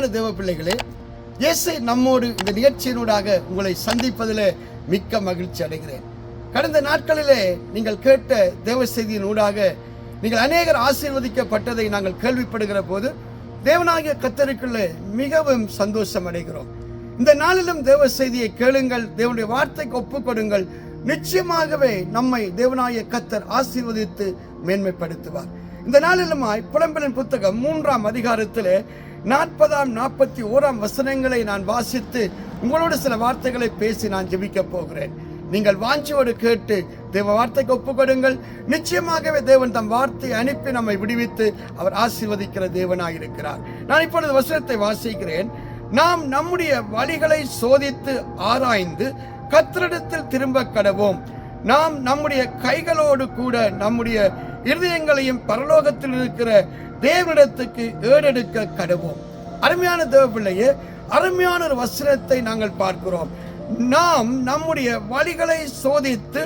அருமையான தேவ பிள்ளைகளே, இயேசு நம்மோடு இந்த நிகழ்ச்சியினூடாக உங்களை சந்திப்பதில் மிக்க மகிழ்ச்சி அடைகிறேன். கடந்த நாட்களிலே நீங்கள் கேட்ட தேவ செய்தியினூடாக நீங்கள் அநேகர் ஆசீர்வதிக்கப்பட்டதை நாங்கள் கேள்விப்படுகிற போது தேவனாகிய கர்த்தருக்குள்ளே மிகவும் சந்தோஷம் அடைகிறோம். இந்த நாளிலும் தேவ செய்தியை கேளுங்கள், தேவனுடைய வார்த்தைக்கு ஒப்புக் கொடுங்கள். நிச்சயமாகவே நம்மை தேவனாகிய கர்த்தர் ஆசீர்வதித்து மேன்மைப்படுத்துவார். இந்த நாளிலுமாய் புலம்பலின் புத்தகம் 3ஆம் அதிகாரத்திலே 40ஆம் 41ஆம் வசனங்களை நான் வாசித்து உங்களோடு சில வார்த்தைகளை பேசி நான் ஜெபிக்க போகிறேன். நீங்கள் வாஞ்சியோடு கேட்டு தேவ வார்த்தைக்கு ஒப்புக் கொடுங்கள். நிச்சயமாகவே தேவன் தம் வார்த்தையை அனுப்பி நம்மை விடுவித்து அவர் ஆசீர்வதிக்கிற தேவனாயிருக்கிறார். நான் இப்பொழுது வசனத்தை வாசிக்கிறேன். நாம் நம்முடைய வழிகளை சோதித்து ஆராய்ந்து கர்த்தரிடத்தில் திரும்ப கடவோம். நாம் நம்முடைய கைகளோடு கூட நம்முடைய இருதயங்களையும் பரலோகத்தில் இருக்கிற தேவனிடத்துக்கு ஏறெடுக்க கடவோம். அருமையான தேவ பிள்ளையே, அருமையான ஒரு வசனத்தை நாங்கள் பார்க்கிறோம். நாம் நம்முடைய வழிகளை சோதித்து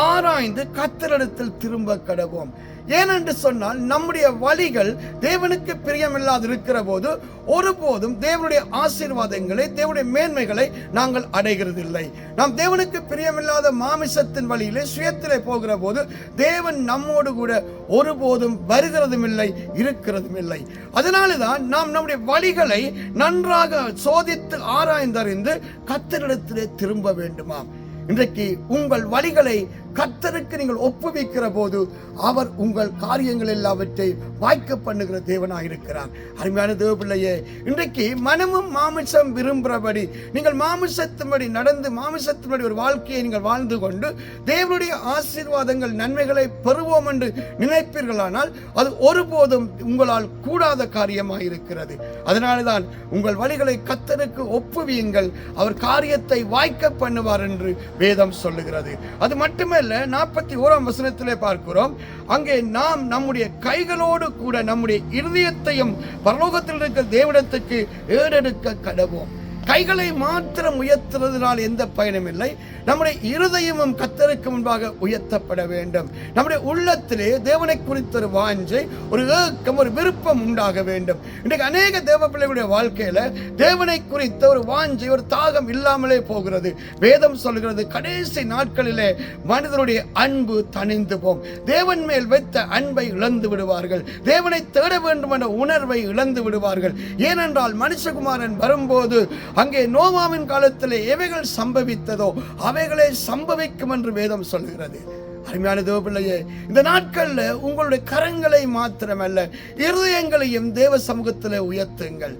ஆராய்ந்து கர்த்தரிடத்தில் திரும்ப கடவோம். ஏனென்று சொன்னால் நம்முடைய வழிகள் தேவனுக்கு பிரியமில்லாது இருக்கிற போது ஒருபோதும் தேவனுடைய ஆசீர்வாதங்களை, தேவனுடைய மேன்மைகளை நாங்கள் அடைகிறதில்லை. நாம் தேவனுக்கு பிரியமில்லாத மாமிசத்தின் வழியிலே சுயத்திலே போகிற போது தேவன் நம்மோடு கூட ஒருபோதும் வருகிறதும் இல்லை, இருக்கிறதும் இல்லை. அதனால்தான் நாம் நம்முடைய வழிகளை நன்றாக சோதித்து ஆராய்ந்தறிந்து கர்த்தரிடத்திலே திரும்ப வேண்டுமாம். இன்றைக்கு உங்கள் வழிகளை கர்த்தருக்கு நீங்கள் ஒப்புவிக்கிற போது அவர் உங்கள் காரியங்கள் எல்லாவற்றை வாய்க்க பண்ணுகிற தேவனாயிருக்கிறார். அருமையான தேவ பிள்ளையே, இன்றைக்கு மனமும் மாமிசம் விரும்புகிறபடி நீங்கள் மாமிசத்தின்படி நடந்து மாமிசத்தின்படி ஒரு வாழ்க்கையை நீங்கள் வாழ்ந்து கொண்டு தேவனுடைய ஆசீர்வாதங்கள் நன்மைகளை பெறுவோம் என்று நினைப்பீர்களானால் அது ஒருபோதும் உங்களால் கூடாத காரியமாயிருக்கிறது. அதனால்தான் உங்கள் வழிகளை கர்த்தருக்கு ஒப்புவியுங்கள், அவர் காரியத்தை வாய்க்க பண்ணுவார் என்று வேதம் சொல்லுகிறது. அது மட்டுமே 41ஆம் வசனத்திலே பார்க்கிறோம். அங்கே நாம் நம்முடைய கைகளோடு கூட நம்முடைய இருதயத்தையும் பரலோகத்தில் இருக்கிற தேவனிடத்துக்கு ஏறெடுக்க கடவோம். கைகளை மாத்திரம் உயர்த்துவதனால் எந்த பயனும் இல்லை. நம்முடைய இருதயமும் கர்த்தருக்கு முன்பாக உயர்த்தப்பட வேண்டும். நம்முடைய உள்ளத்திலே தேவனை குறித்த ஒரு வாஞ்சை, ஒரு ஏக்கம், ஒரு விருப்பம் உண்டாக வேண்டும். இன்றைக்கு அநேக தேவ பிள்ளைகளுடைய வாழ்க்கையில தேவனை குறித்த ஒரு வாஞ்சை, ஒரு தாகம் இல்லாமலே போகிறது. வேதம் சொல்கிறது, கடைசி நாட்களிலே மனிதனுடைய அன்பு தணிந்து போம். தேவன் மேல் வைத்த அன்பை இழந்து விடுவார்கள். தேவனை தேட வேண்டும் என்ற உணர்வை இழந்து விடுவார்கள். ஏனென்றால் மனுஷகுமாரன் வரும்போது அங்கே நோவாவின் காலத்திலே எவைகள் சம்பவித்ததோ அவைகளே சம்பவிக்கும் என்று வேதம் சொல்கிறது. அருமையான தேவ பிள்ளையே, இந்த நாட்கள்ல உங்களுடைய கரங்களை மாத்திரமல்ல இருதயங்களையும் தேவ சமூகத்திலே உயர்த்துங்கள்.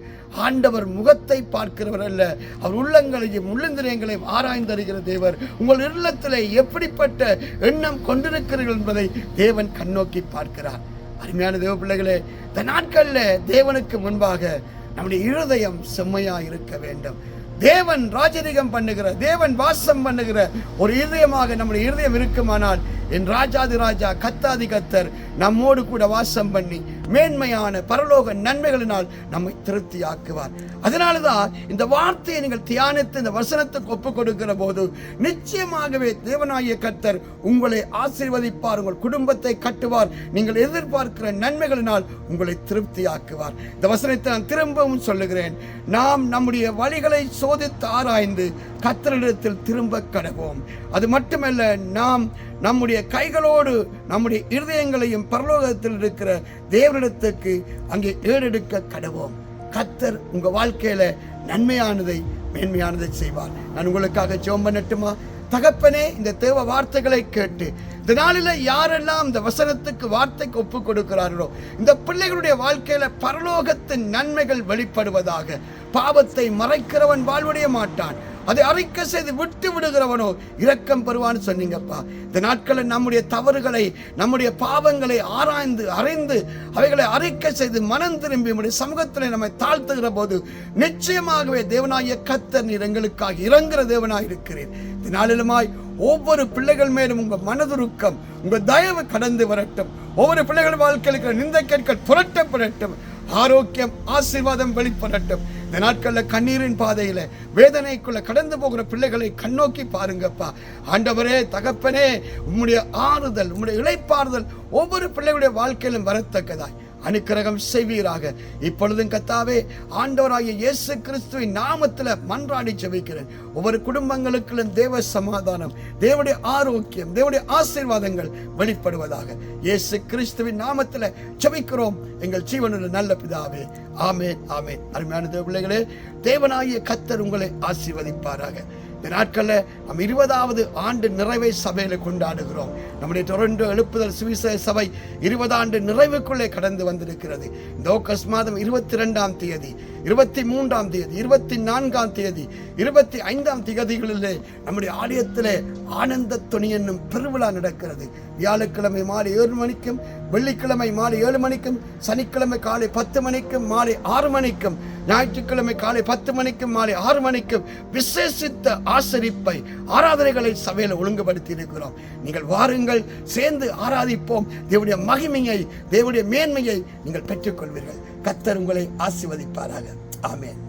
ஆண்டவர் முகத்தை பார்க்கிறவர் அல்ல, அவர் உள்ளங்களையும் உள்ளந்திரியங்களையும் ஆராய்ந்தறிகிற தேவர். உங்கள் இல்லத்திலே எப்படிப்பட்ட எண்ணம் கொண்டிருக்கிறீர்கள் என்பதை தேவன் கண்ணோக்கி பார்க்கிறார். அருமையான தேவ பிள்ளைகளே, இந்த நாட்கள்ல தேவனுக்கு முன்பாக நம்முடைய இருதயம் செம்மையா இருக்க வேண்டும். தேவன் ராஜரீகம் பண்ணுகிற, தேவன் வாசம் பண்ணுகிற ஒரு இருதயமாக நம்முடைய இருதயம் இருக்குமானால் என் ராஜாதி ராஜா கத்தாதி கத்தர் நம்மோடு கூட வாசம் பண்ணி மேன்மையான பரலோக நன்மைகளினால் நம்மை திருப்தி ஆக்குவார். அதனாலதான் இந்த வார்த்தையை நீங்கள் தியானித்து இந்த வசனத்துக்கு ஒப்புக் கொடுக்கிற போது நிச்சயமாகவே தேவனாகிய கர்த்தர் உங்களை ஆசீர்வதிப்பார், உங்கள் குடும்பத்தை கட்டுவார், நீங்கள் எதிர்பார்க்கிற நன்மைகளினால் உங்களை திருப்தி ஆக்குவார். இந்த வசனத்தை நான் திரும்பவும் சொல்லுகிறேன். நாம் நம்முடைய வழிகளை சோதித்து ஆராய்ந்து கர்த்தரிடத்தில் திரும்ப கடவோம். அது மட்டுமல்ல, நாம் நம்முடைய கைகளோடு நம்முடைய இருதயங்களையும் பரலோகத்தில் இருக்கிற தேவனிடத்துக்கு அங்கே ஏறெடுக்க கடவோம். கர்த்தர் உங்க வாழ்க்கையில நன்மையானதை, மேன்மையானதை செய்வார். நான் உங்களுக்காக ஜெபம் பண்ணட்டுமா? தகப்பனே, இந்த தேவ வார்த்தைகளை கேட்டு இந்த நாளில யாரெல்லாம் இந்த வசனத்துக்கு வார்த்தைக்கு ஒப்புக் கொடுக்கிறார்களோ இந்த பிள்ளைகளுடைய வாழ்க்கையில பரலோகத்தின் நன்மைகள் வெளிப்படுவதாக. பாவத்தை மறைக்கிறவன் வாழ்வடைய மாட்டான், அதை அறிக்கை செய்து விட்டு விடுகிறவனோ இரக்கம் பெறுவான்னு சொன்னீங்கப்பா. இந்த நாட்களில் நம்முடைய தவறுகளை, நம்முடைய பாவங்களை ஆராய்ந்து அறிந்து அவைகளை அறிக்கை செய்து மனம் திரும்பி நம்முடைய சமூகத்தில் நம்மை தாழ்த்துகிற போது நிச்சயமாகவே தேவனாகிய கர்த்தர் நீர் எங்களுக்காக இறங்குகிற தேவனாய் இருக்கிறேன். இந்த நாளிலுமாய் ஒவ்வொரு பிள்ளைகள் மேலும் உங்க மனதுருக்கம், உங்க தயவு கடந்து வரட்டும். ஒவ்வொரு பிள்ளைகள் வாழ்க்கையில் நிந்தை கேட்கள் புரட்டப்படட்டும். ஆரோக்கியம், ஆசீர்வாதம் வெளிப்படட்டும். இந்த நாட்கள்ல கண்ணீரின் பாதையில வேதனைக்குள்ள கடந்து போகிற பிள்ளைகளை கண்ணோக்கி பாருங்கப்பா. ஆண்டவரே, தகப்பனே, உம்முடைய ஆறுதல், உம்முடைய இளைப்பாறுதல் ஒவ்வொரு பிள்ளைகளுடைய வாழ்க்கையிலும் வரத்தக்கதாய் அனுக்கிரகம் செய்வீராக. இப்பொழுதும் கர்த்தாவே ஆண்டவராகிய இயேசு கிறிஸ்துவின் நாமத்தில் மன்றாடி ஜெபிக்கிறேன். ஒவ்வொரு குடும்பங்களுக்குள்ளும் தேவ சமாதானம், தேவனுடைய ஆரோக்கியம், தேவனுடைய ஆசீர்வாதங்கள் வெளிப்படுவதாக இயேசு கிறிஸ்துவின் நாமத்தில் ஜெபிக்கிறோம் எங்கள் ஜீவனுள்ள நல்ல பிதாவே. ஆமென், ஆமென். அருமையான தேவ பிள்ளைகளே, தேவனாகிய கர்த்தர் உங்களை ஆசீர்வதிப்பாராக. இந்த நாட்களில் நம்ம 20வது ஆண்டு நிறைவை சபையில கொண்டாடுகிறோம். நம்முடைய டொரண்டோ எழுப்புதல் சுவிசேஷ சபை 20 ஆண்டு நிறைவுக்குள்ளே கடந்து வந்திருக்கிறது. இந்த ஆகஸ்ட் மாதம் 22ஆம் தேதி, 23ஆம் தேதி, 24ஆம் தேதி, 25ஆம் தேதிகளிலே நம்முடைய ஆலயத்திலே ஆனந்த துணி என்னும் பெருவிழா நடக்கிறது. வியாழக்கிழமை மாலை 7 மணிக்கும், வெள்ளிக்கிழமை மாலை 7 மணிக்கும், சனிக்கிழமை காலை 10 மணிக்கும் மாலை 6 மணிக்கும், ஞாயிற்றுக்கிழமை காலை 10 மணிக்கும் மாலை 6 மணிக்கும் விசேஷித்த ஆசரிப்பை ஆராதனைகளை சபையில் ஒழுங்குபடுத்தி இருக்கிறோம். நீங்கள் வாருங்கள், சேர்ந்து ஆராதிப்போம். தேவனுடைய மகிமையை, தேவனுடைய மேன்மையை நீங்கள் பெற்றுக்கொள்வீர்கள். கர்த்தர் உங்களை ஆசீர்வதிப்பாராக. ஆமென்.